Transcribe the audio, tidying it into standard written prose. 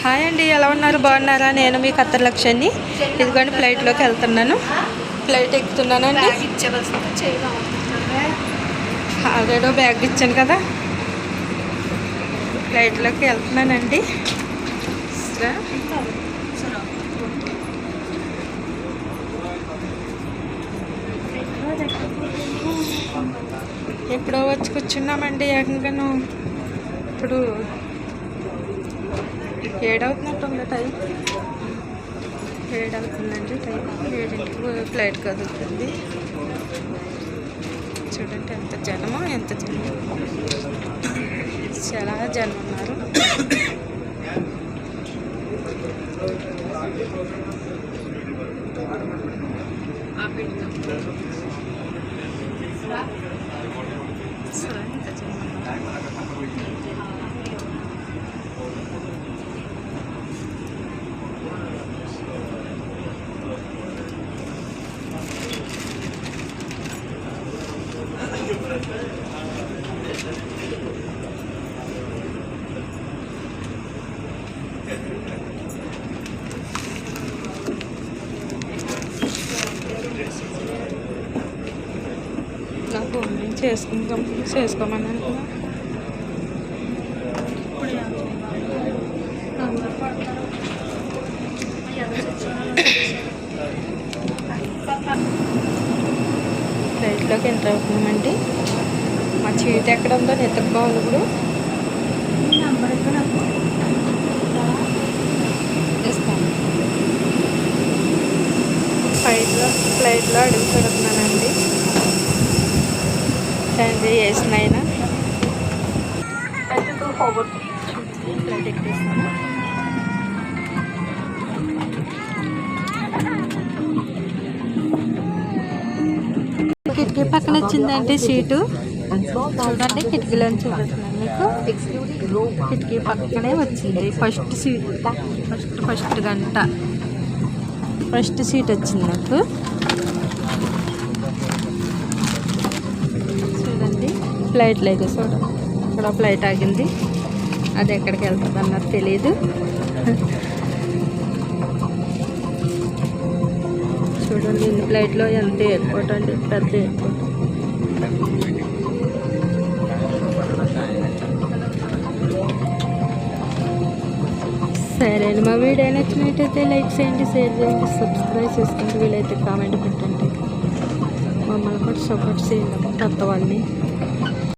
Hi అండి, ఎలా ఉన్నారు? బాగున్నారా? నేను మీ కత్తర్ లక్ష్యాన్ని. ఇదిగోండి ఫ్లైట్లోకి వెళ్తున్నాను, ఫ్లైట్ ఎక్కుతున్నానండి. ఆల్రెడీ బ్యాగ్ ఇచ్చాను కదా, ఫ్లైట్లోకి వెళ్తున్నానండి. ఎప్పుడో వచ్చి కూర్చున్నామండి ఏకంగాను. ఇప్పుడు 7 అవుతున్నట్టుంది టైం, 7 అవుతుందండి టైం. 7ంటికి ఫ్లైట్ కదులుతుంది. చూడండి ఎంత జనమో, ఎంత జనం, చాలా జనం ఉన్నారు. నాకు చేసుకోమని అనుకున్నా. ఫ్లైట్లోకి ఎంటర్ అవుతున్నామండి. మా చీట్ ఎక్కడ ఉందో నెత్తకపోవాలి. ఇప్పుడు ఇస్తాను. ఫ్లైట్లో అడుగు పెడుతున్నానండి. తండ్రి వేసిన ఆయన ఫ్లైట్ ఎక్కేస్తాను. కిటికీ పక్కన వచ్చిందంటే సీటు చూడండి. కిటికీలోని చూపిస్తున్నాను మీకు. కిటికీ పక్కనే వచ్చింది ఫస్ట్ సీట్. ఫస్ట్ సీట్ వచ్చింది నాకు. చూడండి ఫ్లైట్లో అయితే చూడండి, ఇక్కడ ఫ్లైట్ ఆగింది. అది ఎక్కడికి వెళ్తుంది అన్నది తెలీదు. చూడండి ఇన్ని ఫ్లైట్లో ఎంత ఎయిర్పోర్ట్ అండి, పెద్ద ఎయిర్పోర్ట్. సరే అండి, మా వీడియో నచ్చినట్టయితే లైక్ చేయండి, షేర్ చేయండి, సబ్స్క్రైబ్ చేసుకోండి. వీలైతే కామెంట్ పెట్టండి. మమ్మల్ని కూడా సపోర్ట్ చేయండి, కొత్త వాళ్ళని.